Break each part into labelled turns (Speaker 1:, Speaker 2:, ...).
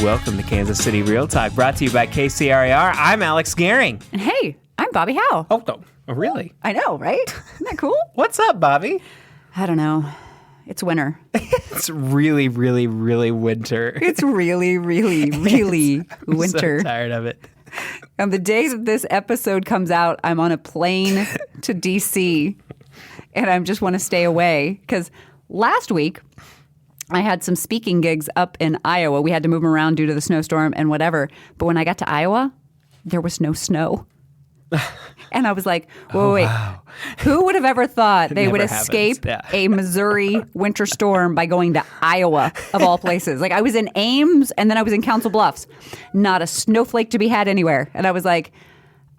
Speaker 1: Welcome to Kansas City Real Talk, brought to you by KCRAR. I'm Alex Gehring.
Speaker 2: And hey, I'm Bobbi Howe.
Speaker 1: Oh, really?
Speaker 2: I know, right? Isn't that cool?
Speaker 1: What's up, Bobbi?
Speaker 2: I don't know. It's winter.
Speaker 1: It's really, really, really winter.
Speaker 2: It's really, really, really winter.
Speaker 1: I'm so tired of it.
Speaker 2: On the days that this episode comes out, I'm on a plane to D.C., and I just want to stay away because last week I had some speaking gigs up in Iowa. We had to move them around due to the snowstorm and whatever. But when I got to Iowa, there was no snow. And I was like, wait. Wow. Who would have ever thought they would escape a Missouri winter storm by going to Iowa, of all places? Like, I was in Ames, and then I was in Council Bluffs. Not a snowflake to be had anywhere. And I was like,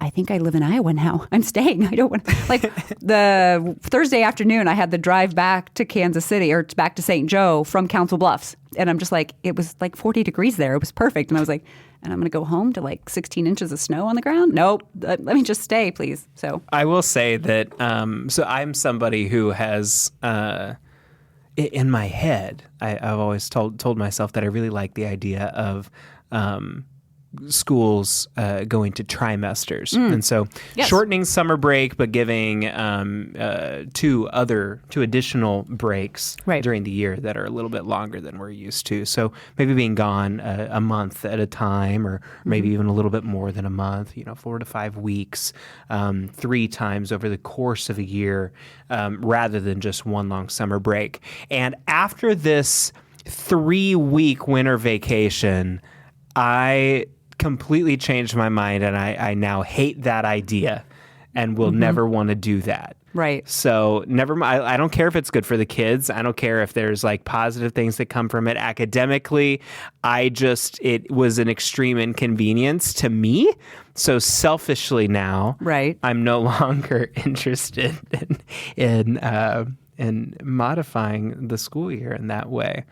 Speaker 2: I think I live in Iowa now. I'm staying. I don't want to. Like, the Thursday afternoon, I had the drive back to Kansas City, or back to St. Joe from Council Bluffs. And I'm just like, it was like 40 degrees there. It was perfect. And I was like, and I'm going to go home to like 16 inches of snow on the ground? Nope. Let me just stay, please. So
Speaker 1: I will say that, so I'm somebody who has, in my head, I've always told myself that I really like the idea of schools going to trimesters. And so shortening summer break, but giving two additional breaks during the year that are a little bit longer than we're used to. So maybe being gone a month at a time, or maybe even a little bit more than a month, 4 to 5 weeks, 3 times over the course of a year, rather than just one long summer break. And after this 3-week winter vacation, I completely changed my mind, and I now hate that idea and will never want to do that.
Speaker 2: Right.
Speaker 1: So never mind. I don't care if it's good for the kids. I don't care if there's like positive things that come from it academically. It was an extreme inconvenience to me. So selfishly now, I'm no longer interested in modifying the school year in that way.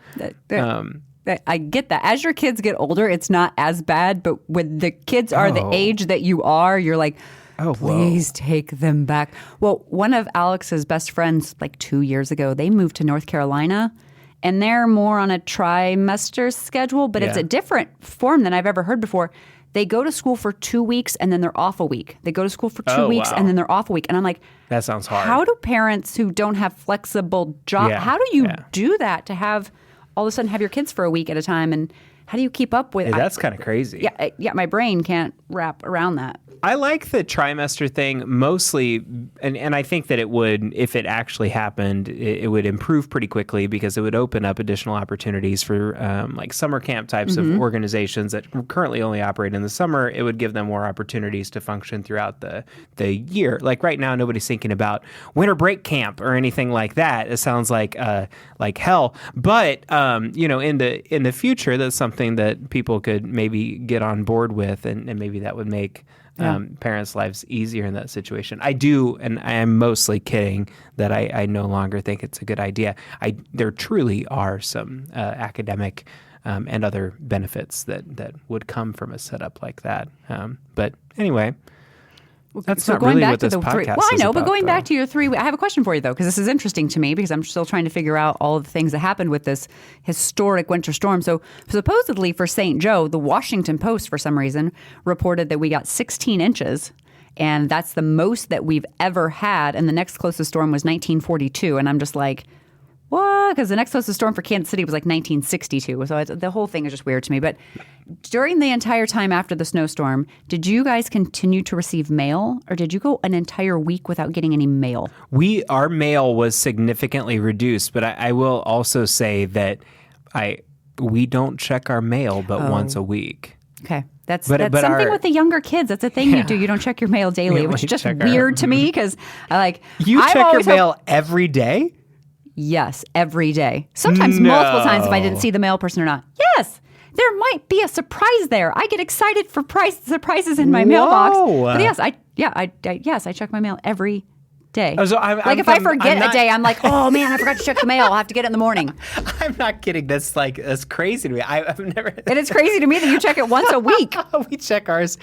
Speaker 2: I get that. As your kids get older, it's not as bad. But when the kids are the age that you are, you're like, please take them back. Well, one of Alex's best friends, like 2 years ago, they moved to North Carolina. And they're more on a trimester schedule, but it's a different form than I've ever heard before. They go to school for 2 weeks, and then they're off a week. They go to school for 2 weeks, and then they're off a week. And I'm like,
Speaker 1: that sounds hard.
Speaker 2: How do parents who don't have flexible jobs, how do you do that to have all of a sudden have your kids for a week at a time? And how do you keep up with
Speaker 1: that's kind of crazy.
Speaker 2: Yeah, my brain can't wrap around that.
Speaker 1: I like the trimester thing mostly, and I think that it would, if it actually happened, it would improve pretty quickly because it would open up additional opportunities for like summer camp types of organizations that currently only operate in the summer. It would give them more opportunities to function throughout the year. Like right now, nobody's thinking about winter break camp or anything like that. It sounds like hell. But in the future, that's something that people could maybe get on board with, and maybe that would make parents' lives easier in that situation. I do, and I am mostly kidding that I no longer think it's a good idea. There truly are some academic and other benefits that would come from a setup like that. But anyway, that's not really what this podcast is about.
Speaker 2: Well, I know, but going back to your 3 weeks, I have a question for you, though, because this is interesting to me because I'm still trying to figure out all of the things that happened with this historic winter storm. So supposedly for St. Joe, the Washington Post, for some reason, reported that we got 16 inches, and that's the most that we've ever had. And the next closest storm was 1942. And I'm just like, what? Because the next closest storm for Kansas City was like 1962. So the whole thing is just weird to me. But during the entire time after the snowstorm, did you guys continue to receive mail, or did you go an entire week without getting any mail?
Speaker 1: Our mail was significantly reduced, but I will also say that we don't check our mail but once a week.
Speaker 2: Okay. That's something with the younger kids. That's a thing you do. You don't check your mail daily, which is just weird to me because
Speaker 1: You check your mail every day?
Speaker 2: Yes, every day. Sometimes multiple times if I didn't see the mail person or not. Yes, there might be a surprise there. I get excited for surprises in my mailbox. But yes, I check my mail every day. Oh, so if I forget a day, I'm like, oh man, I forgot to check the mail. I'll have to get it in the morning.
Speaker 1: I'm not kidding. That's crazy to me. I've never.
Speaker 2: And it's crazy to me that you check it once a week.
Speaker 1: We check ours.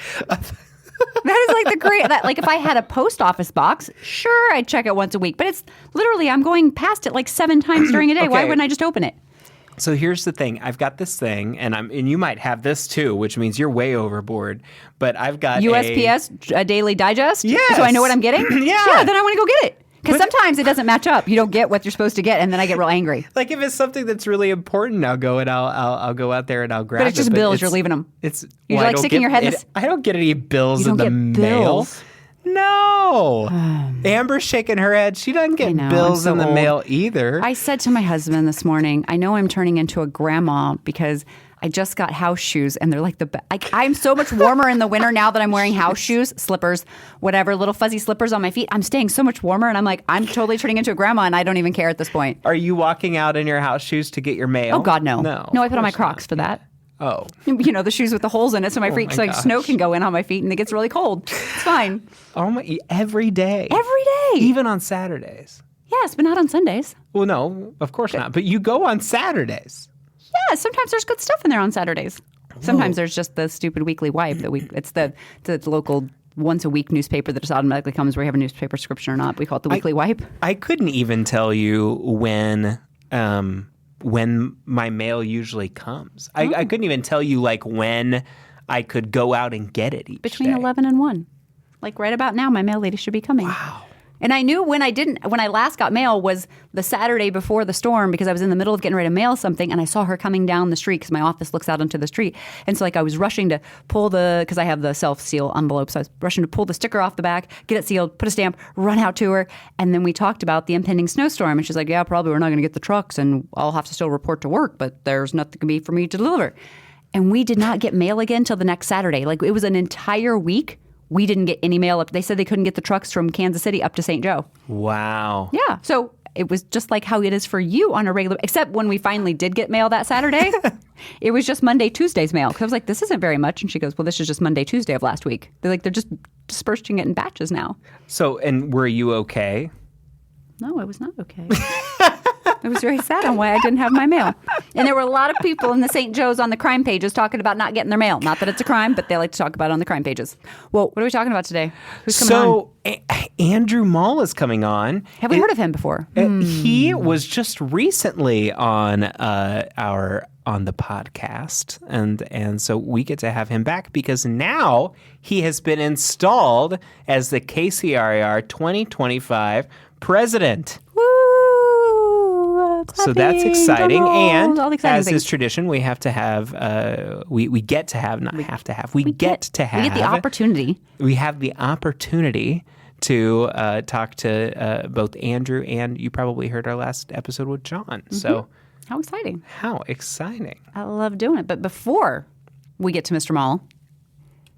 Speaker 2: That is like if I had a post office box, sure, I'd check it once a week. But it's literally, I'm going past it like 7 times during a day. Okay. Why wouldn't I just open it?
Speaker 1: So here's the thing. I've got this thing, and you might have this too, which means you're way overboard. But I've got
Speaker 2: USPS a Daily Digest?
Speaker 1: Yes.
Speaker 2: So I know what I'm getting?
Speaker 1: Yeah.
Speaker 2: Then I want to go get it. Because sometimes it doesn't match up. You don't get what you're supposed to get, and then I get real angry.
Speaker 1: Like if it's something that's really important, I'll go out there and I'll grab it.
Speaker 2: But it's just bills. You're leaving them. You're like sticking your head in this.
Speaker 1: I don't get any bills in the mail.
Speaker 2: Bills.
Speaker 1: No. Amber's shaking her head. She doesn't get bills in the mail either.
Speaker 2: I said to my husband this morning, I know I'm turning into a grandma because I just got house shoes and they're like the best. I'm so much warmer in the winter now that I'm wearing house shoes, slippers, whatever, little fuzzy slippers on my feet. I'm staying so much warmer and I'm like, I'm totally turning into a grandma and I don't even care at this point.
Speaker 1: Are you walking out in your house shoes to get your mail?
Speaker 2: Oh, God, no.
Speaker 1: No,
Speaker 2: I put on my Crocs for that.
Speaker 1: Oh.
Speaker 2: You know, the shoes with the holes in it so my feet, so snow can go in on my feet and it gets really cold. It's fine.
Speaker 1: Oh my, every day.
Speaker 2: Every day.
Speaker 1: Even on Saturdays.
Speaker 2: Yes, but not on Sundays.
Speaker 1: Well, no, of course not. But you go on Saturdays.
Speaker 2: Yeah, sometimes there's good stuff in there on Saturdays. Sometimes there's just the stupid weekly wipe it's the local once a week newspaper that just automatically comes where you have a newspaper subscription or not. We call it the weekly wipe.
Speaker 1: I couldn't even tell you when my mail usually comes. I couldn't even tell you like when I could go out and get it each
Speaker 2: Between
Speaker 1: day.
Speaker 2: 11 and 1. Like right about now, my mail lady should be coming.
Speaker 1: Wow.
Speaker 2: And I knew when I last got mail was the Saturday before the storm because I was in the middle of getting ready to mail something and I saw her coming down the street because my office looks out onto the street. And so like I was rushing to pull because I have the self-seal envelope. So I was rushing to pull the sticker off the back, get it sealed, put a stamp, run out to her. And then we talked about the impending snowstorm. And she's like, yeah, probably we're not going to get the trucks and I'll have to still report to work, but there's nothing to be for me to deliver. And we did not get mail again till the next Saturday. Like it was an entire week. We didn't get any mail up. They said they couldn't get the trucks from Kansas City up to St. Joe.
Speaker 1: Wow.
Speaker 2: Yeah. So it was just like how it is for you on a regular, except when we finally did get mail that Saturday, it was just Monday, Tuesday's mail. Because I was like, this isn't very much. And she goes, well, this is just Monday, Tuesday of last week. They're just dispersing it in batches now.
Speaker 1: So, and were you okay?
Speaker 2: No, I was not okay. I was very sad on why I didn't have my mail. And there were a lot of people in the St. Joe's on the crime pages talking about not getting their mail. Not that it's a crime, but they like to talk about it on the crime pages. Well, what are we talking about today? Who's coming on?
Speaker 1: Andrew Mall is coming on.
Speaker 2: Have we heard of him before?
Speaker 1: He was just recently on the podcast, and so we get to have him back because now he has been installed as the KCRAR 2025 president.
Speaker 2: Woo!
Speaker 1: So that's exciting, and as
Speaker 2: things.
Speaker 1: is tradition, we have to have we get to have not have to have we get to have
Speaker 2: we get the opportunity.
Speaker 1: We have the opportunity to talk to both Andrew and you probably heard our last episode with John. Mm-hmm. So
Speaker 2: how exciting!
Speaker 1: How exciting!
Speaker 2: I love doing it. But before we get to Mr. Mall,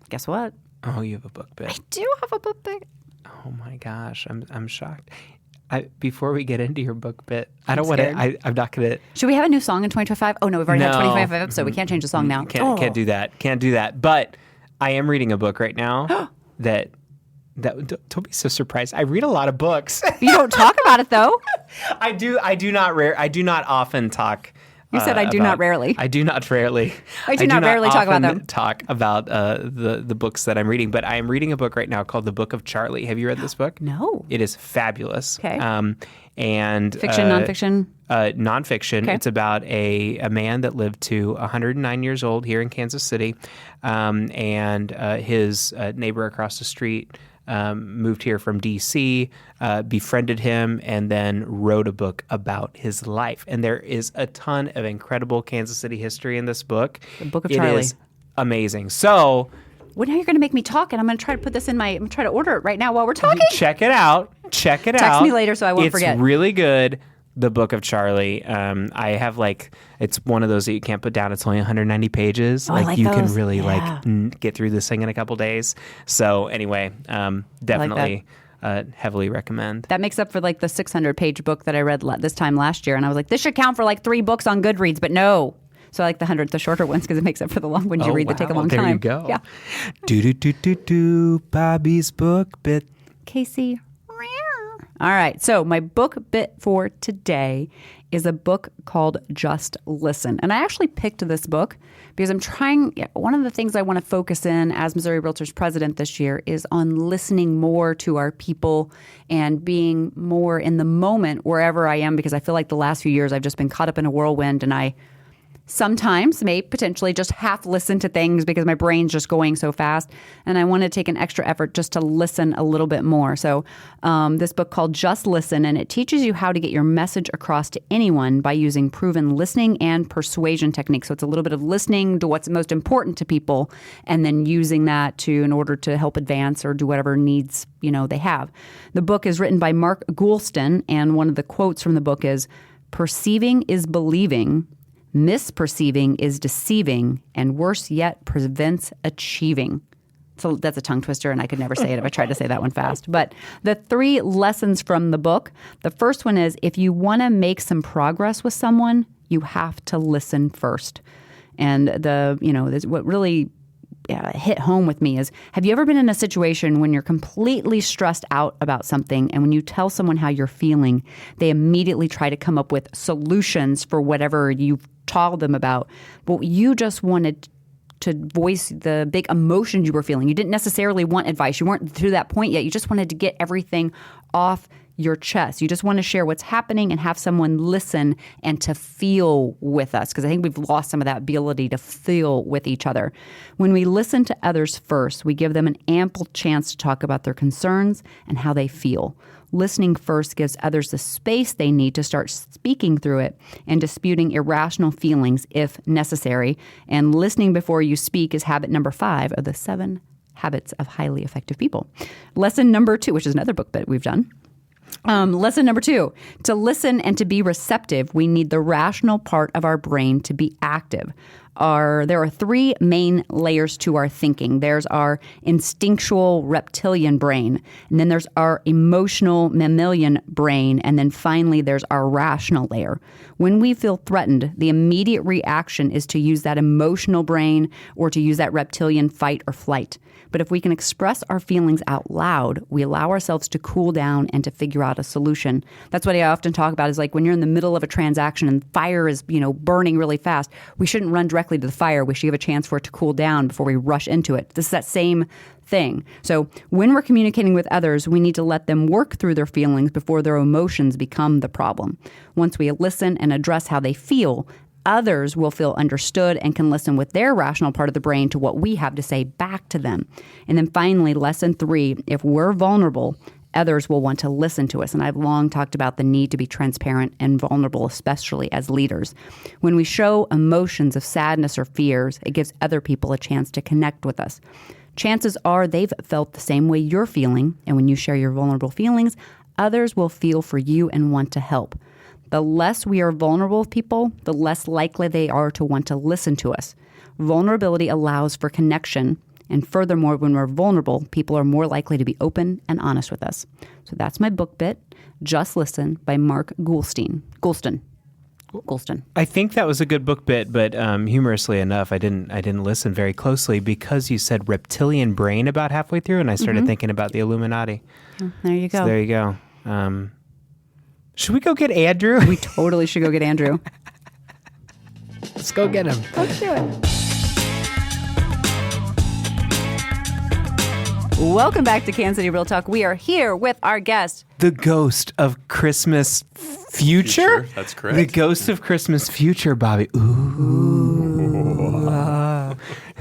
Speaker 2: guess what?
Speaker 1: Oh, you have a book bit.
Speaker 2: I do have a book bit.
Speaker 1: Oh my gosh, I'm shocked. Before we get into your book bit, I don't want to. I'm not going to.
Speaker 2: Should we have a new song in 2025? Oh no, we've already had 2025 episode. We can't change the song now.
Speaker 1: Can't do that. Can't do that. But I am reading a book right now that don't be so surprised. I read a lot of books.
Speaker 2: You don't talk about it though.
Speaker 1: I do not often talk.
Speaker 2: You said I do not rarely.
Speaker 1: I do not rarely.
Speaker 2: I do not rarely talk about them.
Speaker 1: Talk about the books that I'm reading, but I am reading a book right now called The Book of Charlie. Have you read this book?
Speaker 2: No.
Speaker 1: It is fabulous.
Speaker 2: Okay.
Speaker 1: And
Speaker 2: fiction, nonfiction.
Speaker 1: Nonfiction.
Speaker 2: Okay.
Speaker 1: It's about a man that lived to 109 years old here in Kansas City, and his neighbor across the street. Moved here from D.C., befriended him, and then wrote a book about his life. And there is a ton of incredible Kansas City history in this book.
Speaker 2: The Book of Charlie.
Speaker 1: It is amazing. So,
Speaker 2: well, now you're going to make me talk, and I'm going to try to put this in I'm going to try to order it right now while we're talking.
Speaker 1: check it out.
Speaker 2: Text me later so I won't forget.
Speaker 1: It's really good. The Book of Charlie. I have it's one of those that you can't put down. It's only 190 pages.
Speaker 2: Oh, I like
Speaker 1: you
Speaker 2: those.
Speaker 1: can really get through this thing in a couple days. So anyway, definitely heavily recommend.
Speaker 2: That makes up for the 600-page book that I read this time last year, and I was like, this should count for 3 books on Goodreads, but no. So I like the shorter ones because it makes up for the long ones you read that take a long time.
Speaker 1: There you go.
Speaker 2: Yeah.
Speaker 1: Bobby's book bit.
Speaker 2: Casey. All right. So my book bit for today is a book called Just Listen. And I actually picked this book because one of the things I want to focus in as Missouri REALTORS president this year is on listening more to our people and being more in the moment wherever I am, because I feel like the last few years I've just been caught up in a whirlwind and I sometimes may potentially just half listen to things because my brain's just going so fast. And I want to take an extra effort just to listen a little bit more. So this book called Just Listen, and it teaches you how to get your message across to anyone by using proven listening and persuasion techniques. So it's a little bit of listening to what's most important to people and then using that in order to help advance or do whatever needs, they have. The book is written by Mark Goulston, and one of the quotes from the book is, "Perceiving is believing, misperceiving is deceiving, and worse yet, prevents achieving." So that's a tongue twister, and I could never say it if I tried to say that one fast. But the 3 lessons from the book, the first one is, if you want to make some progress with someone, you have to listen first. And what really hit home with me is, have you ever been in a situation when you're completely stressed out about something, and when you tell someone how you're feeling, they immediately try to come up with solutions for whatever you've told them about, but you just wanted to voice the big emotions you were feeling. You didn't necessarily want advice. You weren't through that point yet. You just wanted to get everything off your chest. You just want to share what's happening and have someone listen and to feel with us, because I think we've lost some of that ability to feel with each other. When we listen to others first, we give them an ample chance to talk about their concerns and how they feel. Listening first gives others the space they need to start speaking through it and disputing irrational feelings if necessary. And listening before you speak is habit number 5 of the 7 habits of highly effective people. Lesson number 2, which is another book that we've done. Lesson number 2, to listen and to be receptive, we need the rational part of our brain to be active. There are 3 main layers to our thinking. There's our instinctual reptilian brain, and then there's our emotional mammalian brain, and then finally there's our rational layer. When we feel threatened, the immediate reaction is to use that emotional brain or to use that reptilian fight or flight. But if we can express our feelings out loud, we allow ourselves to cool down and to figure out a solution. That's what I often talk about, is like when you're in the middle of a transaction and fire is, burning really fast, we shouldn't run directly to the fire. We should give a chance for it to cool down before we rush into it. This is that same thing. So when we're communicating with others, we need to let them work through their feelings before their emotions become the problem. Once we listen and address how they feel, others will feel understood and can listen with their rational part of the brain to what we have to say back to them. And then finally, lesson 3, if we're vulnerable, others will want to listen to us. And I've long talked about the need to be transparent and vulnerable, especially as leaders. When we show emotions of sadness or fears, it gives other people a chance to connect with us. Chances are they've felt the same way you're feeling. And when you share your vulnerable feelings, others will feel for you and want to help. The less we are vulnerable with people, the less likely they are to want to listen to us. Vulnerability allows for connection, and furthermore, when we're vulnerable, people are more likely to be open and honest with us. So that's my book bit, Just Listen by Mark Goulston.
Speaker 1: I think that was a good book bit, but humorously enough, I didn't listen very closely because you said reptilian brain about halfway through, and I started thinking about the Illuminati.
Speaker 2: Oh, there you go.
Speaker 1: So there you go. Should we go get Andrew?
Speaker 2: We totally should go get Andrew.
Speaker 1: Let's go get him.
Speaker 2: Let's do it. Welcome back to Kansas City Real Talk. We are here with our guest,
Speaker 1: the ghost of Christmas future?
Speaker 3: That's correct.
Speaker 1: The ghost of Christmas future, Bobbi. Ooh.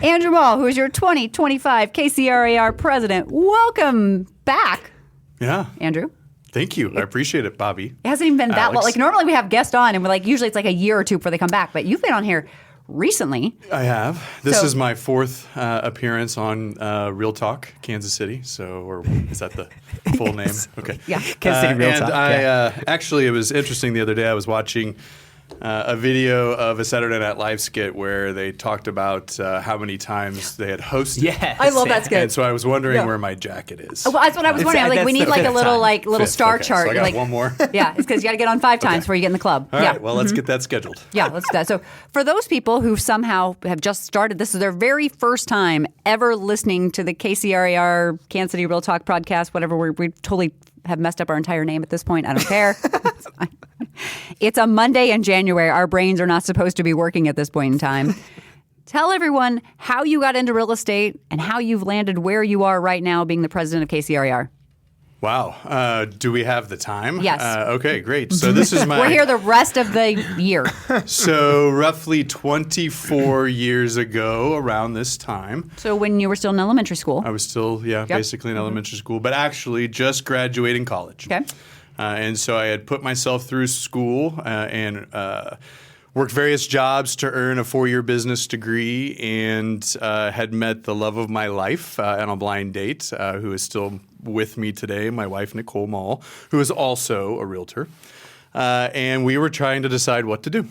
Speaker 2: Andrew Mall, who is your 2025 KCRAR President. Welcome back.
Speaker 3: Yeah.
Speaker 2: Andrew.
Speaker 3: Thank you. I appreciate it, Bobbi.
Speaker 2: It hasn't even been that long.
Speaker 3: Alex.
Speaker 2: Like, normally we have guests on, and we're like, usually it's like a year or two before they come back. But you've been on here recently.
Speaker 3: I have. This is my 4th appearance on Real Talk, Kansas City. Or is that the full name? Okay.
Speaker 2: Yeah.
Speaker 1: Kansas City Real Talk.
Speaker 3: And actually, it was interesting the other day. I was watching a video of a Saturday Night Live skit where they talked about how many times they had hosted.
Speaker 1: Yes.
Speaker 2: I love that skit.
Speaker 3: And so I was wondering where my jacket is.
Speaker 2: Well, that's what I was wondering. I was like, we need like a little
Speaker 3: Fifth.
Speaker 2: star
Speaker 3: Okay,
Speaker 2: chart.
Speaker 3: So I got
Speaker 2: like,
Speaker 3: one more.
Speaker 2: Yeah, it's because you got to get on 5 times before you get in the club.
Speaker 3: All right. Well, let's get that scheduled.
Speaker 2: Yeah, let's do that. So for those people who somehow have just started, this is their very first time ever listening to the KCRAR Kansas City Real Talk podcast, whatever, we totally have messed up our entire name at this point. I don't care. It's fine. It's a Monday in January. Our brains are not supposed to be working at this point in time. Tell everyone how you got into real estate and how you've landed where you are right now being the president of KCRAR.
Speaker 3: Wow. Do we have the time?
Speaker 2: Yes.
Speaker 3: Okay, great. So this is my...
Speaker 2: We're here the rest of the year.
Speaker 3: So roughly 24 years ago, around this time.
Speaker 2: So when you were still in elementary school.
Speaker 3: I was still, basically in elementary school, but actually just graduating college.
Speaker 2: Okay.
Speaker 3: And so I had put myself through school and worked various jobs to earn a 4-year business degree, and had met the love of my life on a blind date, who is still with me today, my wife, Nicole Mall, who is also a realtor. And we were trying to decide what to do.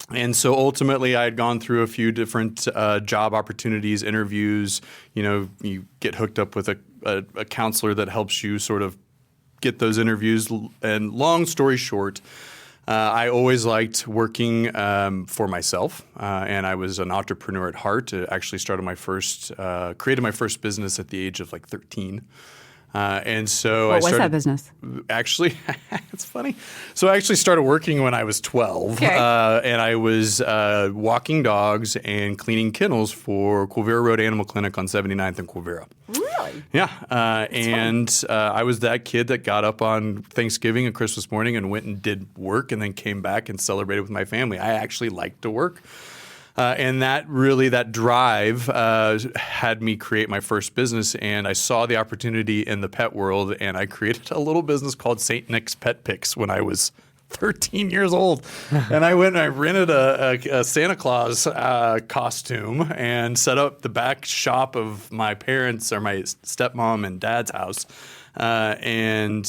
Speaker 3: And so ultimately, I had gone through a few different job opportunities, interviews. You know, you get hooked up with a counselor that helps you sort of get those interviews. And long story short, I always liked working for myself, and I was an entrepreneur at heart. I actually created my first business at the age of like 13. And so
Speaker 2: what was that business?
Speaker 3: Actually, it's funny. So I actually started working when I was 12,
Speaker 2: okay.
Speaker 3: And I was walking dogs and cleaning kennels for Quivira Road Animal Clinic on 79th and Quivira.
Speaker 2: Really?
Speaker 3: Yeah. I was that kid that got up on Thanksgiving and Christmas morning and went and did work and then came back and celebrated with my family. I actually liked to work. And that drive had me create my first business, and I saw the opportunity in the pet world, and I created a little business called St. Nick's Pet Picks when I was 13 years old. And I went and I rented a Santa Claus costume and set up the back shop of my parents' or my stepmom and dad's house, and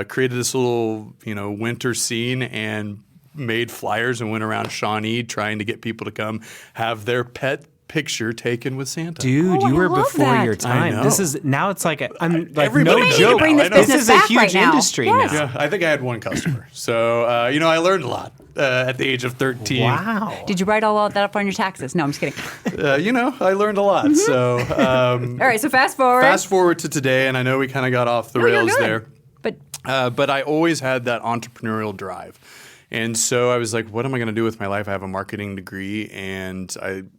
Speaker 3: created this little, winter scene and made flyers and went around Shawnee trying to get people to come have their pet picture taken with Santa.
Speaker 1: Dude, you were before
Speaker 2: that.
Speaker 1: your time.
Speaker 3: This
Speaker 1: is now it's like I'm like
Speaker 3: Everybody
Speaker 1: no
Speaker 3: knows
Speaker 1: joke.
Speaker 3: to bring this
Speaker 1: This
Speaker 2: business
Speaker 1: is a
Speaker 2: back
Speaker 1: huge
Speaker 2: right now.
Speaker 1: industry
Speaker 2: Yes.
Speaker 1: now.
Speaker 3: Yeah, I think I had one customer. So, I learned a lot at the age of 13.
Speaker 1: Wow.
Speaker 2: Did you write all that up on your taxes? No, I'm just kidding.
Speaker 3: I learned a lot.
Speaker 2: Mm-hmm.
Speaker 3: So,
Speaker 2: All right, so fast forward.
Speaker 3: to today, and I know we kind of got off the
Speaker 2: No, you're
Speaker 3: rails
Speaker 2: good.
Speaker 3: there.
Speaker 2: But
Speaker 3: But I always had that entrepreneurial drive. And so I was like, what am I going to do with my life? I have a marketing degree, and I'd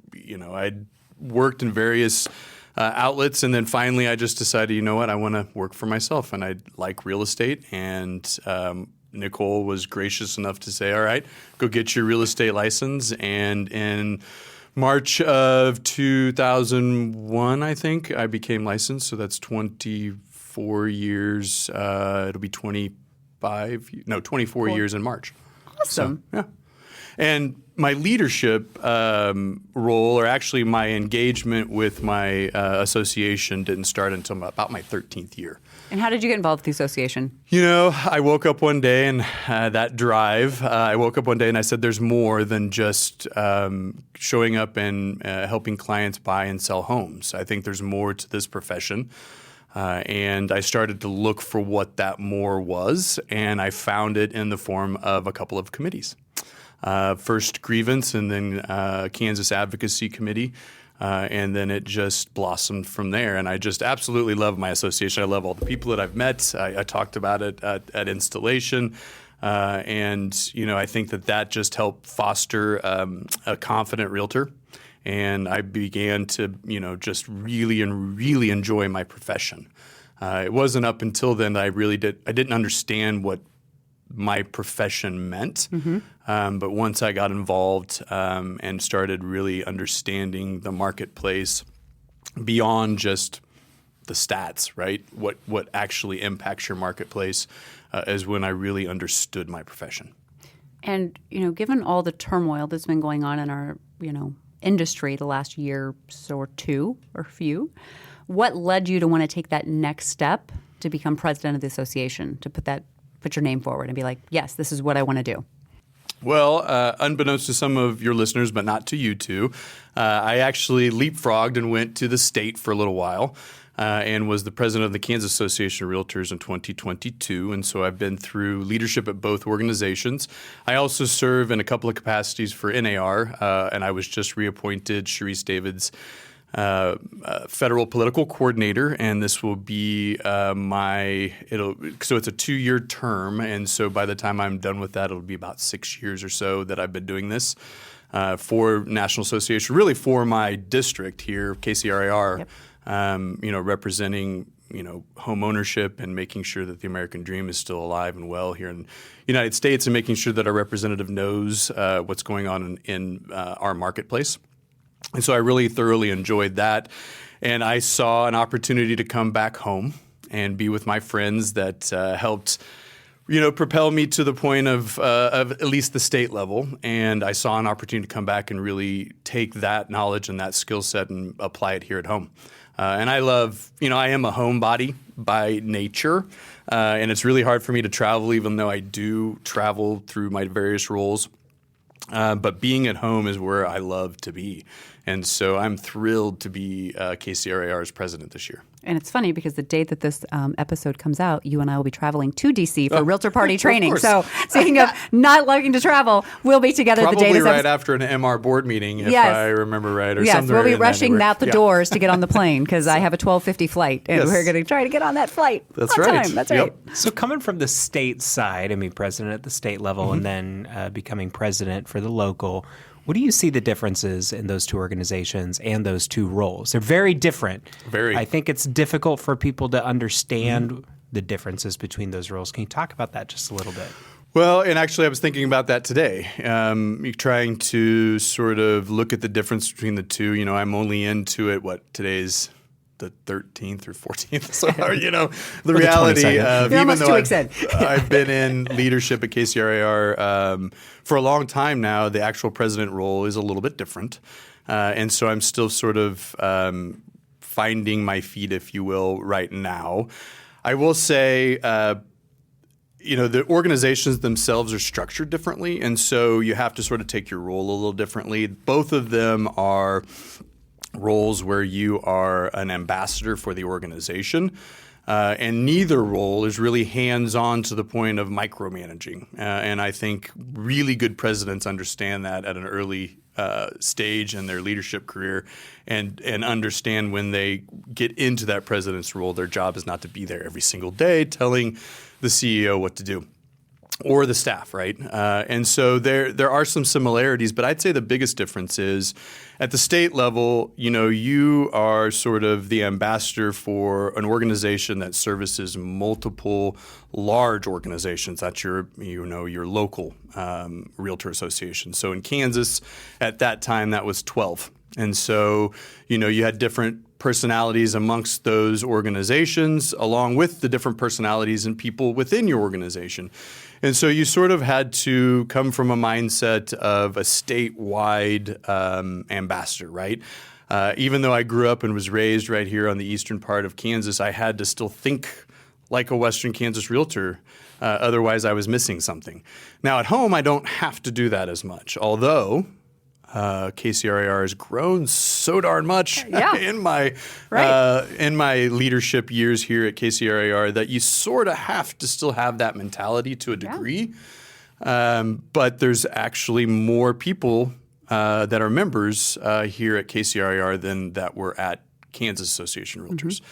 Speaker 3: worked in various outlets, and then finally I just decided, you know what, I want to work for myself, and I like real estate. And Nicole was gracious enough to say, all right, go get your real estate license. And in March of 2001, I think, I became licensed. So that's 24 years. It'll be 24 years in March.
Speaker 2: awesome.
Speaker 3: So, yeah. And my leadership role, or actually my engagement with my association, didn't start until about my 13th year.
Speaker 2: And how did you get involved with the association?
Speaker 3: I woke up one day and that drive, I woke up one day and I said, there's more than just showing up and helping clients buy and sell homes. I think there's more to this profession. And I started to look for what that more was, and I found it in the form of a couple of committees. First grievance, and then Kansas Advocacy Committee, and then it just blossomed from there. And I just absolutely love my association. I love all the people that I've met. I talked about it at installation. And I think that just helped foster a confident realtor. And I began to, just really enjoy my profession. It wasn't up until then that I didn't understand what my profession meant. Mm-hmm. But once I got involved and started really understanding the marketplace beyond just the stats, right? What actually impacts your marketplace is when I really understood my profession.
Speaker 2: And, given all the turmoil that's been going on in our, industry the last year or two or few, what led you to want to take that next step to become president of the association, to put your name forward and be like, yes, this is what I want to do?
Speaker 3: Well, unbeknownst to some of your listeners, but not to you two, I actually leapfrogged and went to the state for a little while and was the president of the Kansas Association of Realtors in 2022. And so I've been through leadership at both organizations. I also serve in a couple of capacities for NAR, and I was just reappointed Sharice David's federal political coordinator, and this will be so it's a 2-year term, and so by the time I'm done with that, it'll be about 6 years or so that I've been doing this for National Association, really for my district here, KCRAR,
Speaker 2: Yep.
Speaker 3: representing home ownership and making sure that the American dream is still alive and well here in the United States, and making sure that our representative knows what's going on in our marketplace. And so I really thoroughly enjoyed that. And I saw an opportunity to come back home and be with my friends that helped propel me to the point of at least the state level. And I saw an opportunity to come back and really take that knowledge and that skill set and apply it here at home. And I love, I am a homebody by nature, and it's really hard for me to travel, even though I do travel through my various roles. But being at home is where I love to be. And so I'm thrilled to be KCRAR's president this year.
Speaker 2: And it's funny because the date that this episode comes out, you and I will be traveling to D.C. for Realtor Party training. So speaking of not liking to travel, we'll be together the day
Speaker 3: Probably
Speaker 2: this
Speaker 3: right
Speaker 2: episode.
Speaker 3: after an MR board meeting, if I remember right. Or
Speaker 2: yes, we'll be rushing out the
Speaker 3: Yeah.
Speaker 2: doors to get on the plane because I have a 12:50 flight, and
Speaker 3: Yes.
Speaker 2: we're going to try to get on that flight
Speaker 3: That's
Speaker 2: on
Speaker 3: right.
Speaker 2: time. That's
Speaker 3: Yep.
Speaker 2: right.
Speaker 1: So coming from the state side, president at the state level, and then becoming president for the local, what do you see the differences in those two organizations and those two roles? They're very different.
Speaker 3: Very.
Speaker 1: I think it's difficult for people to understand the differences between those roles. Can you talk about that just a little bit?
Speaker 3: Well, and actually I was thinking about that today, trying to sort of look at the difference between the two. I'm only into it, today's the 13th or 14th. So, the reality
Speaker 1: 22nd.
Speaker 3: of
Speaker 2: You're
Speaker 3: even
Speaker 2: almost
Speaker 3: though
Speaker 2: 2 weeks in.
Speaker 3: I've been in leadership at KCRAR for a long time now, the actual president role is a little bit different. And so I'm still sort of finding my feet, if you will, right now. I will say, the organizations themselves are structured differently, and so you have to sort of take your role a little differently. Both of them are roles where you are an ambassador for the organization, and neither role is really hands-on to the point of micromanaging. And I think really good presidents understand that at an early stage in their leadership career, and understand when they get into that president's role, their job is not to be there every single day telling the CEO what to do, or the staff, right? And so there are some similarities, but I'd say the biggest difference is at the state level, you are sort of the ambassador for an organization that services multiple large organizations. That's your local realtor association. So in Kansas, at that time, that was 12. And so, you had different personalities amongst those organizations, along with the different personalities and people within your organization. And so you sort of had to come from a mindset of a statewide ambassador, right? Even though I grew up and was raised right here on the eastern part of Kansas, I had to still think like a Western Kansas realtor. Otherwise, I was missing something. Now, at home, I don't have to do that as much, although KCRAR has grown so darn much in my leadership years here at KCRAR that you sort of have to still have that mentality to a degree. But there's actually more people that are members here at KCRAR than that were at Kansas Association of Realtors.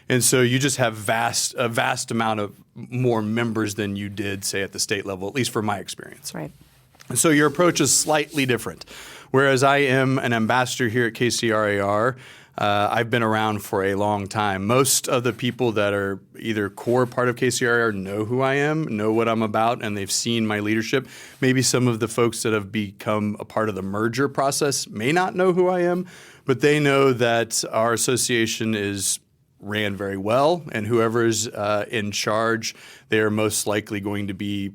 Speaker 3: And so you just have a vast amount of more members than you did, say, at the state level, at least for my experience.
Speaker 2: Right.
Speaker 3: And so your approach is slightly different. Whereas I am an ambassador here at KCRAR, I've been around for a long time. Most of the people that are either core part of KCRAR know who I am, know what I'm about, and they've seen my leadership. Maybe some of the folks that have become a part of the merger process may not know who I am, but they know that our association is ran very well, and whoever's in charge, they are most likely going to be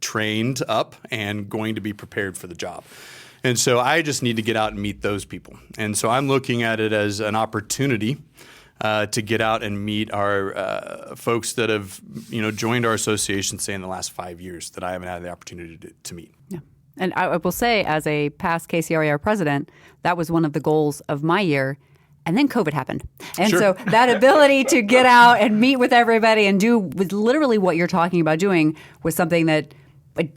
Speaker 3: trained up and going to be prepared for the job. And so I just need to get out and meet those people. And so I'm looking at it as an opportunity to get out and meet our folks that have joined our association, say, in the last 5 years that I haven't had the opportunity to meet.
Speaker 2: Yeah. And I will say, as a past KCRAR president, that was one of the goals of my year. And then COVID happened. And so that ability to get out and meet with everybody and do literally what you're talking about doing was something that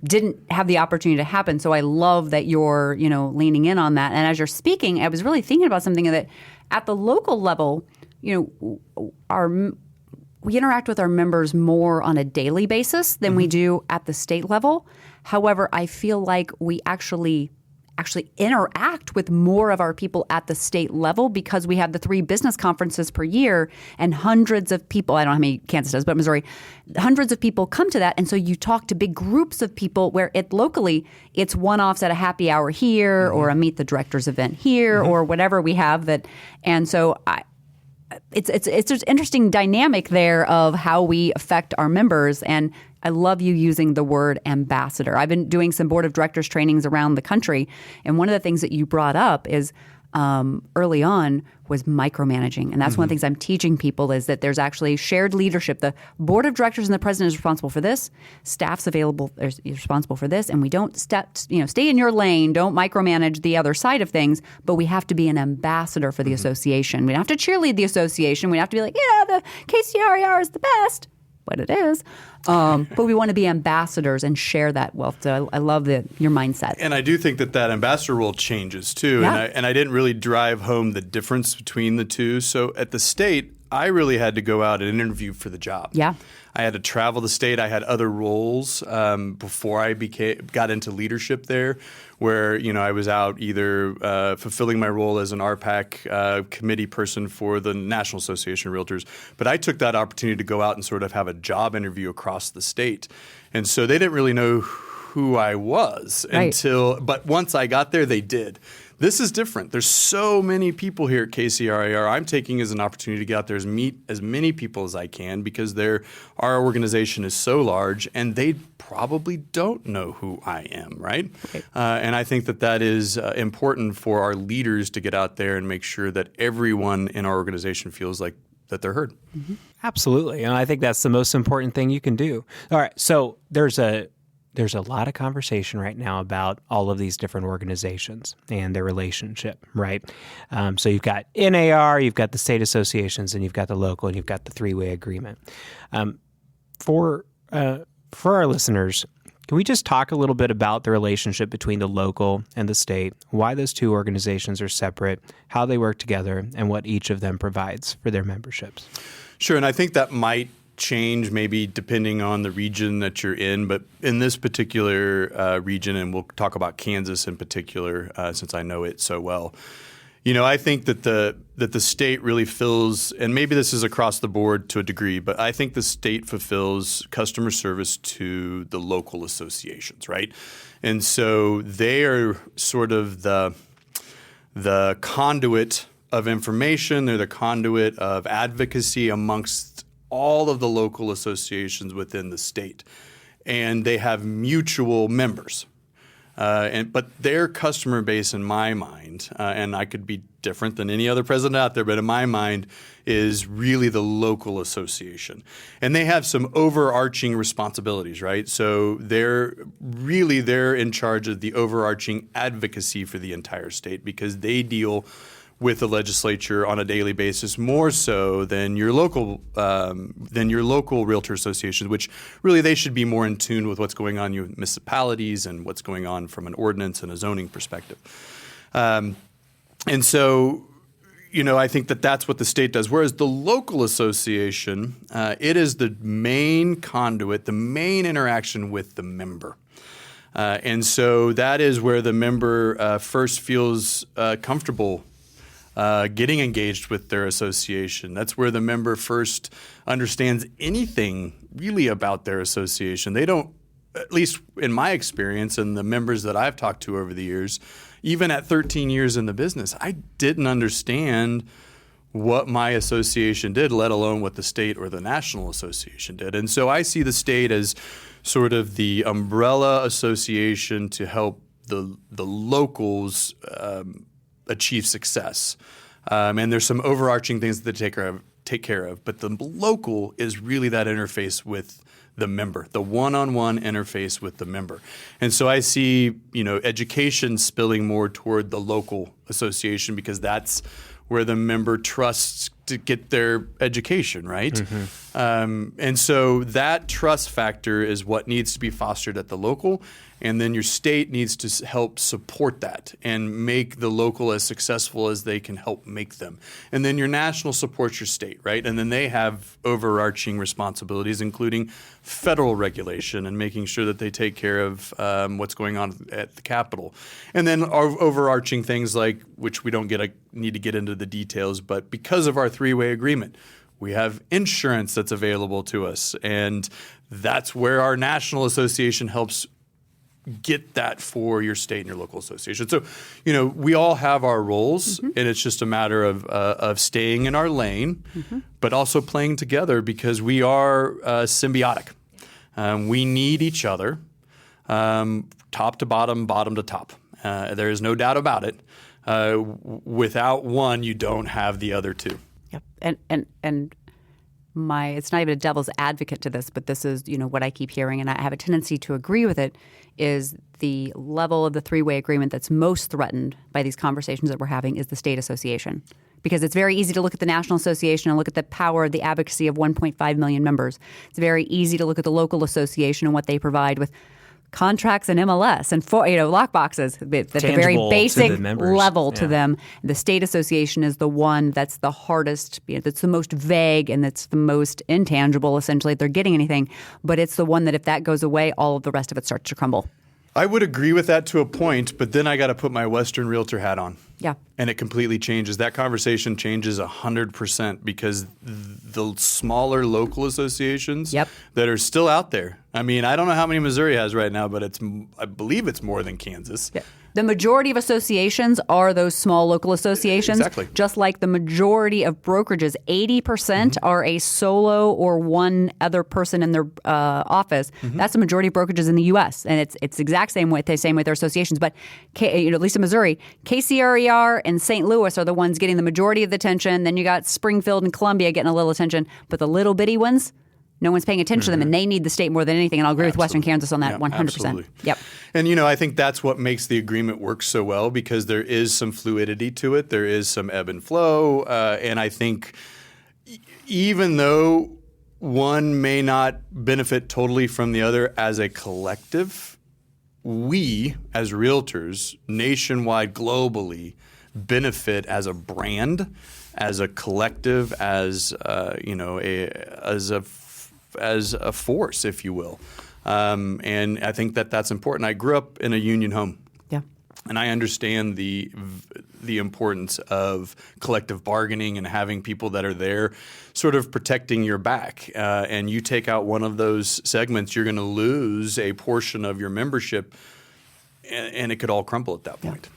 Speaker 2: didn't have the opportunity to happen. So I love that you're, leaning in on that. And as you're speaking, I was really thinking about something that at the local level, we interact with our members more on a daily basis than we do at the state level. However, I feel like we actually actually interact with more of our people at the state level because we have the 3 business conferences per year and hundreds of people, I don't know how many Kansas does, but Missouri, hundreds of people come to that. And so you talk to big groups of people where locally it's one-offs at a happy hour here or a meet the directors event here or whatever we have that. And so it's just interesting dynamic there of how we affect our members. And I love you using the word ambassador. I've been doing some board of directors trainings around the country. And one of the things that you brought up is early on was micromanaging. And that's one of the things I'm teaching people is that there's actually shared leadership. The board of directors and the president is responsible for this. Staff's is responsible for this. And we don't stay in your lane. Don't micromanage the other side of things. But we have to be an ambassador for the association. We don't have to cheerlead the association. We don't have to be like, yeah, the KCRAR is the best. What it is. But we want to be ambassadors and share that wealth. So I love your mindset.
Speaker 3: And I do think that ambassador role changes too.
Speaker 2: Yeah.
Speaker 3: And I didn't really drive home the difference between the two. So at the state, I really had to go out and interview for the job.
Speaker 2: Yeah.
Speaker 3: I had to travel the state. I had other roles before I got into leadership there, where I was out either fulfilling my role as an RPAC committee person for the National Association of Realtors, but I took that opportunity to go out and sort of have a job interview across the state, and so they didn't really know who I was but once I got there, they did. This is different. There's so many people here at KCRAR. I'm taking as an opportunity to get out there and meet as many people as I can because our organization is so large and they probably don't know who I am, right? And I think that is important for our leaders to get out there and make sure that everyone in our organization feels like that they're heard.
Speaker 1: Absolutely. And I think that's the most important thing you can do. All right. So there's a lot of conversation right now about all of these different organizations and their relationship, right? So you've got NAR, you've got the state associations, and you've got the local, and you've got the 3-way agreement. For our listeners, can we just talk a little bit about the relationship between the local and the state, why those two organizations are separate, how they work together, and what each of them provides for their memberships?
Speaker 3: Sure, and I think that might change maybe depending on the region that you're in, but in this particular region, and we'll talk about Kansas in particular since I know it so well, I think that the state really fills, and maybe this is across the board to a degree, but I think the state fulfills customer service to the local associations, right? And so they are sort of the conduit of information. They're the conduit of advocacy amongst all of the local associations within the state, and they have mutual members. But their customer base, in my mind, and I could be different than any other president out there, but in my mind, is really the local association. And they have some overarching responsibilities, right? So they're in charge of the overarching advocacy for the entire state because they deal with the legislature on a daily basis, more so than your local realtor associations, which really they should be more in tune with what's going on in your municipalities and what's going on from an ordinance and a zoning perspective. And so, I think that's what the state does. Whereas the local association, it is the main conduit, the main interaction with the member. And so that is where the member first feels comfortable getting engaged with their association. That's where the member first understands anything really about their association. They don't, at least in my experience and the members that I've talked to over the years, even at 13 years in the business, I didn't understand what my association did, let alone what the state or the national association did. And so I see the state as sort of the umbrella association to help the locals achieve success. And there's some overarching things that they take care of. But the local is really that interface with the member, the one-on-one interface with the member. And so I see, education spilling more toward the local association because that's where the member trusts to get their education, right? And so that trust factor is what needs to be fostered at the local. And then your state needs to help support that and make the local as successful as they can help make them. And then your national supports your state, right? And then they have overarching responsibilities, including federal regulation and making sure that they take care of what's going on at the Capitol. And then our overarching things like, which we don't need to get into the details, but because of our three-way agreement, we have insurance that's available to us. And that's where our national association helps get that for your state and your local association. So, we all have our roles, and it's just a matter of staying in our lane, but also playing together because we are symbiotic. We need each other, top to bottom, bottom to top. There is no doubt about it. Without one, you don't have the other two.
Speaker 2: Yep. And it's not even a devil's advocate to this, but this is, what I keep hearing, and I have a tendency to agree with it, is the level of the three-way agreement that's most threatened by these conversations that we're having is the state association. Because it's very easy to look at the national association and look at the power of the advocacy of 1.5 million members. It's very easy to look at the local association and what they provide with contracts and MLS and lockboxes at the very basic level to them. The state association is the one that's the hardest, that's the most vague, and that's the most intangible, essentially, if they're getting anything. But it's the one that if that goes away, all of the rest of it starts to crumble.
Speaker 3: I would agree with that to a point, but then I got to put my Western Realtor hat on.
Speaker 2: Yeah.
Speaker 3: And it completely changes. That conversation changes 100% because the smaller local associations that are still out there. I mean, I don't know how many Missouri has right now, but I believe it's more than Kansas.
Speaker 2: Yeah. The majority of associations are those small local associations.
Speaker 3: Exactly.
Speaker 2: Just like the majority of brokerages, 80% are a solo or one other person in their office. That's the majority of brokerages in the U.S. And it's exact same way their associations. But at least in Missouri, KCRAR and St. Louis are the ones getting the majority of the attention. Then you got Springfield and Columbia getting a little attention. But the little bitty ones, no one's paying attention to them, and they need the state more than anything. And I'll agree with Western Kansas on that 100%.
Speaker 3: Absolutely.
Speaker 2: Yep.
Speaker 3: And, I think that's what makes the agreement work so well because there is some fluidity to it. There is some ebb and flow. And I think even though one may not benefit totally from the other as a collective, we as realtors nationwide, globally, benefit as a brand, as a collective, as a force, if you will. And I think that's important. I grew up in a union home.
Speaker 2: Yeah.
Speaker 3: And I understand the importance of collective bargaining and having people that are there sort of protecting your back. And you take out one of those segments, you're going to lose a portion of your membership, and it could all crumble at that point.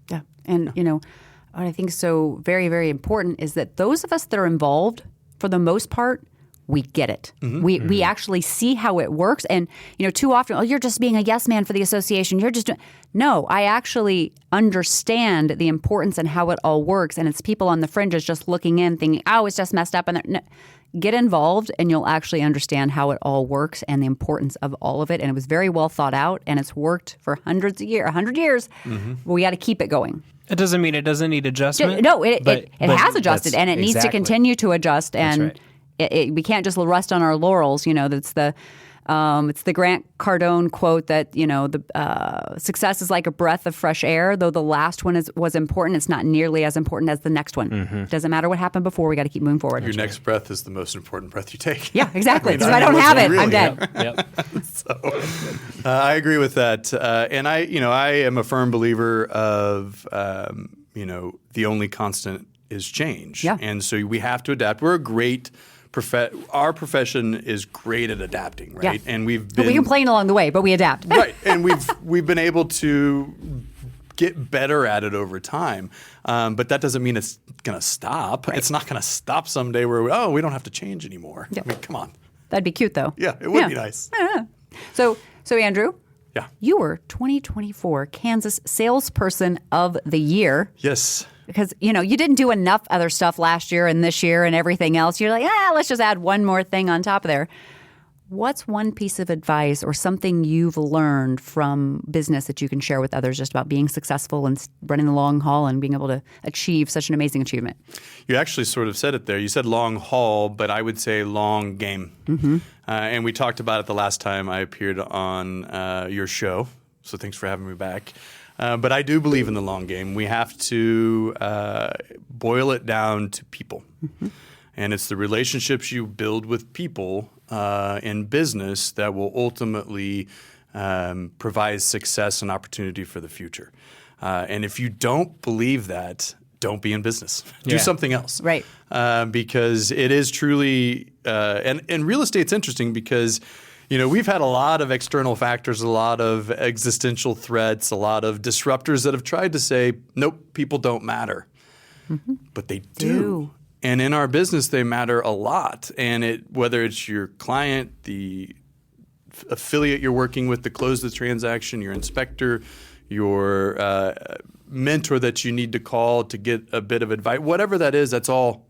Speaker 2: Yeah. And, what I think is so very, very important is that those of us that are involved, for the most part, we get it. We actually see how it works. And, too often, you're just being a yes man for the association. You're just no, I actually understand the importance and how it all works. And it's people on the fringes just looking in thinking, oh, it's just messed up. And no, get involved and you'll actually understand how it all works and the importance of all of it. And it was very well thought out and it's worked for 100 years. We got to keep it going.
Speaker 1: It doesn't mean it doesn't need adjustment.
Speaker 2: No, it has adjusted and it needs to continue to adjust. And we can't just rest on our laurels. That's it's the Grant Cardone quote that the success is like a breath of fresh air. Though the last one was important, it's not nearly as important as the next one. Doesn't matter what happened before. We got to keep moving forward.
Speaker 3: Your next breath is the most important breath you take.
Speaker 2: Yeah, exactly. Because if I don't have it, I'm dead.
Speaker 1: Yep.
Speaker 3: So I agree with that, and I am a firm believer of the only constant is change.
Speaker 2: Yeah.
Speaker 3: And so we have to adapt. We're a great. Our profession is great at adapting, right?
Speaker 2: Yeah.
Speaker 3: And we
Speaker 2: complain along the way, but we adapt.
Speaker 3: Right, and we've been able to get better at it over time. But that doesn't mean it's going to stop. Right. It's not going to stop someday where we don't have to change anymore.
Speaker 2: Yep.
Speaker 3: I mean, come on.
Speaker 2: That'd be cute, though.
Speaker 3: Yeah, it would be nice.
Speaker 2: Yeah. So Andrew.
Speaker 3: Yeah.
Speaker 2: You were 2024 Kansas Salesperson of the Year.
Speaker 3: Yes.
Speaker 2: Because, you didn't do enough other stuff last year and this year and everything else. You're like, let's just add one more thing on top of there. what's one piece of advice or something you've learned from business that you can share with others just about being successful and running the long haul and being able to achieve such an amazing achievement?
Speaker 3: You actually sort of said it there. You said long haul, but I would say long game. Mm-hmm. And we talked about it the last time I appeared on your show. So thanks for having me back. But I do believe in the long game. We have to boil it down to people. Mm-hmm. And it's the relationships you build with people in business that will ultimately provide success and opportunity for the future. And if you don't believe that, don't be in business. Do something else.
Speaker 2: Right.
Speaker 3: Because it is truly and real estate's interesting because we've had a lot of external factors, a lot of existential threats, a lot of disruptors that have tried to say, nope, people don't matter. Mm-hmm. But they do. And in our business, they matter a lot. And whether it's your client, the affiliate you're working with to close the transaction, your inspector, your mentor that you need to call to get a bit of advice, whatever that is, that's all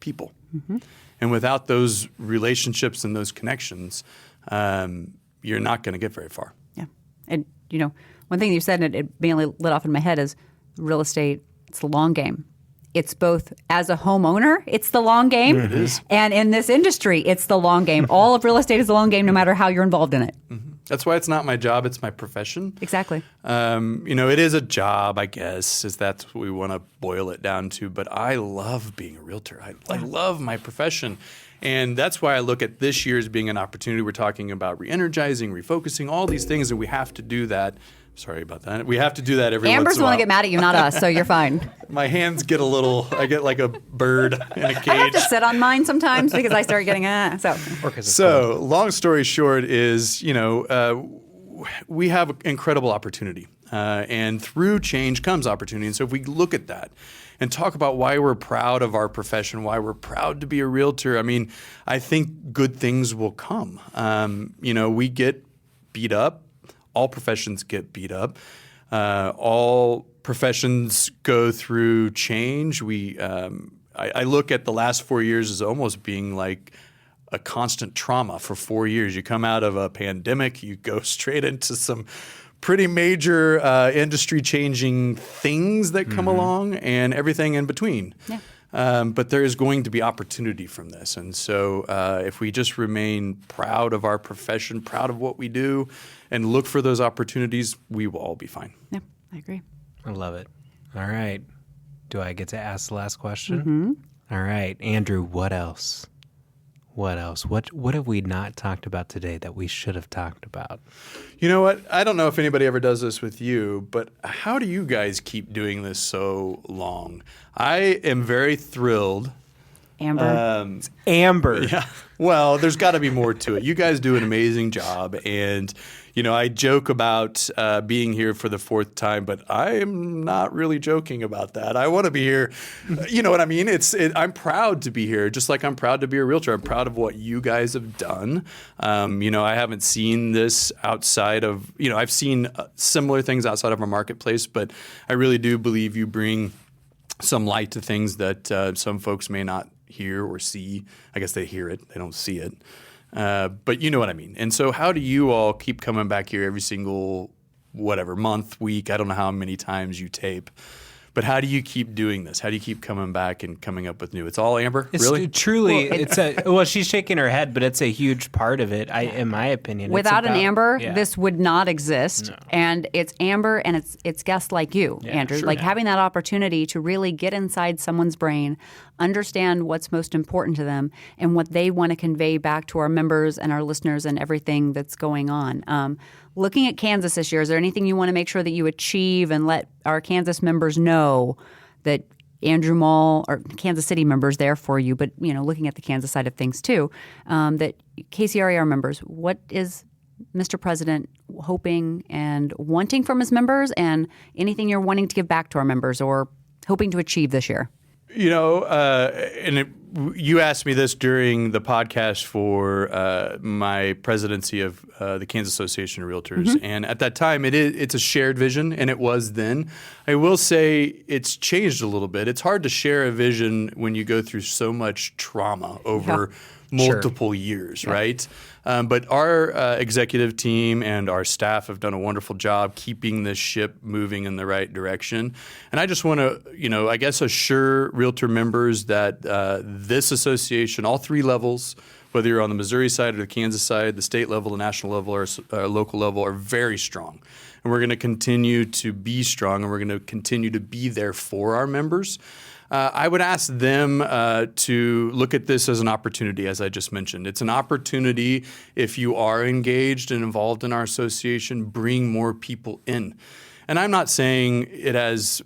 Speaker 3: people. Mm-hmm. And without those relationships and those connections, you're not going to get very far.
Speaker 2: Yeah. And, one thing you said, and it mainly lit off in my head, is real estate, it's the long game. It's both as a homeowner, it's the long game. It is. And in this industry, it's the long game. All of real estate is the long game, no matter how you're involved in it.
Speaker 3: Mm-hmm. That's why it's not my job, it's my profession.
Speaker 2: Exactly.
Speaker 3: It is a job, I guess, is that's what we want to boil it down to. But I love being a realtor. I love my profession. And that's why I look at this year as being an opportunity. We're talking about re-energizing, refocusing, all these things, and we have to do that. Sorry about that. We have to do that every once in a while.
Speaker 2: Amber's want to get mad at you, not us, so you're fine.
Speaker 3: My hands get I get like a bird in a cage.
Speaker 2: I have to sit on mine sometimes because I start getting
Speaker 3: So long story short is, we have incredible opportunity. And through change comes opportunity. And so if we look at that and talk about why we're proud of our profession, why we're proud to be a realtor, I think good things will come. We get beat up. All professions get beat up. All professions go through change. I look at the last 4 years as almost being like a constant trauma for 4 years. You come out of a pandemic, you go straight into some pretty major industry-changing things that come along and everything in between. Yeah. But there is going to be opportunity from this. And so if we just remain proud of our profession, proud of what we do, and look for those opportunities, we will all be fine.
Speaker 2: Yeah, I agree.
Speaker 1: I love it. All right. Do I get to ask the last question? Mm-hmm. All right. Andrew, what else? What else? What have we not talked about today that we should have talked about?
Speaker 3: You know what? I don't know if anybody ever does this with you, but how do you guys keep doing this so long? I am very thrilled.
Speaker 2: Amber.
Speaker 1: It's Amber.
Speaker 3: Yeah. Well, there's got to be more to it. You guys do an amazing job. And, I joke about being here for the fourth time, but I am not really joking about that. I want to be here. You know what I mean? I'm proud to be here, just like I'm proud to be a realtor. I'm proud of what you guys have done. I haven't seen this outside of, I've seen similar things outside of our marketplace, but I really do believe you bring some light to things that some folks may not hear or see. I guess they hear it, they don't see it. But you know what I mean. And so how do you all keep coming back here every single, month, week? I don't know how many times you tape. But how do you keep doing this? How do you keep coming back and coming up with new? It's all Amber? Really?
Speaker 1: Truly, she's shaking her head, but it's a huge part of it, in my opinion.
Speaker 2: Without an Amber, this would not exist. No. And it's Amber and it's guests like you, Andrew. Sure, having that opportunity to really get inside someone's brain, understand what's most important to them and what they want to convey back to our members and our listeners and everything that's going on. Looking at Kansas this year, is there anything you want to make sure that you achieve and let our Kansas members know that Andrew Mall or Kansas City members there for you, but looking at the Kansas side of things too, that KCRAR members, what is Mr. President hoping and wanting from his members, and anything you're wanting to give back to our members or hoping to achieve this year?
Speaker 3: You asked me this during the podcast for my presidency of the Kansas Association of Realtors. Mm-hmm. And at that time, it's a shared vision, and it was then. I will say it's changed a little bit. It's hard to share a vision when you go through so much trauma over multiple years, right? But our executive team and our staff have done a wonderful job keeping this ship moving in the right direction. And I just want to, I guess assure Realtor members that this association, all three levels, whether you're on the Missouri side or the Kansas side, the state level, the national level, or local level, are very strong. And we're going to continue to be strong, and we're going to continue to be there for our members. I would ask them to look at this as an opportunity, as I just mentioned. It's an opportunity, if you are engaged and involved in our association, bring more people in. And I'm not saying it as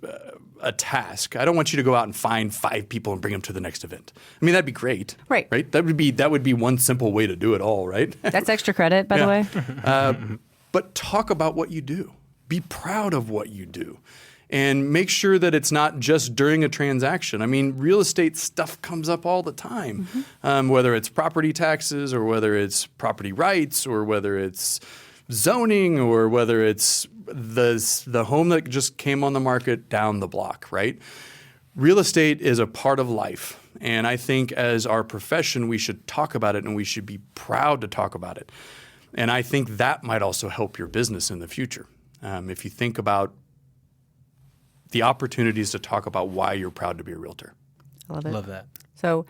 Speaker 3: a task. I don't want you to go out and find 5 people and bring them to the next event. I mean, that'd be great.
Speaker 2: Right.
Speaker 3: That would be one simple way to do it all, right?
Speaker 2: That's extra credit, by the way.
Speaker 3: But talk about what you do. Be proud of what you do. And make sure that it's not just during a transaction. I mean, real estate stuff comes up all the time, whether it's property taxes or whether it's property rights or whether it's zoning or whether it's the home that just came on the market down the block, right? Real estate is a part of life. And I think as our profession, we should talk about it and we should be proud to talk about it. And I think that might also help your business in the future. If you think about the opportunities to talk about why you're proud to be a realtor.
Speaker 2: I love it.
Speaker 1: Love that.
Speaker 2: So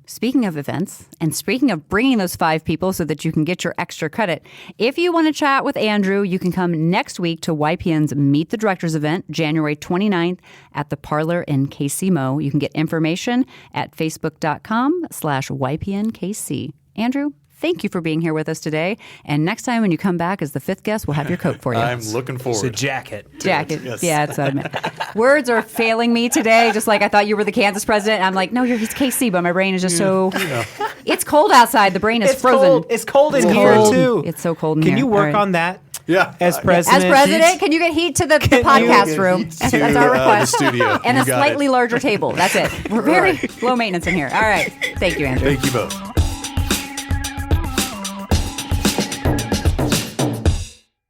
Speaker 2: speaking of events and speaking of bringing those 5 people so that you can get your extra credit, if you want to chat with Andrew, you can come next week to YPN's Meet the Directors event, January 29th at the Parlor in KC Mo. You can get information at facebook.com/YPNKC. Andrew, thank you for being here with us today. And next time when you come back as the 5th guest, we'll have your coat for you.
Speaker 3: I'm looking forward.
Speaker 1: It's a jacket.
Speaker 2: Jacket.
Speaker 3: Yes.
Speaker 2: Yeah, that's what I meant. Words are failing me today, just like I thought you were the Kansas president. I'm like, no, he's KC, but my brain is just so... It's cold outside. The brain is frozen.
Speaker 1: It's cold in
Speaker 2: It's
Speaker 1: here,
Speaker 2: cold.
Speaker 1: too.
Speaker 2: It's so cold in
Speaker 1: Can
Speaker 2: here.
Speaker 1: you work
Speaker 2: All right.
Speaker 1: on that?
Speaker 3: Yeah.
Speaker 1: As president?
Speaker 2: As president, can you get heat to the podcast room?
Speaker 3: to,
Speaker 2: That's our request.
Speaker 3: the studio.
Speaker 2: And
Speaker 3: You
Speaker 2: a
Speaker 3: got
Speaker 2: slightly
Speaker 3: it.
Speaker 2: larger table. That's it. We're very low maintenance in here. All right. Thank you, Andrew.
Speaker 3: Thank you both.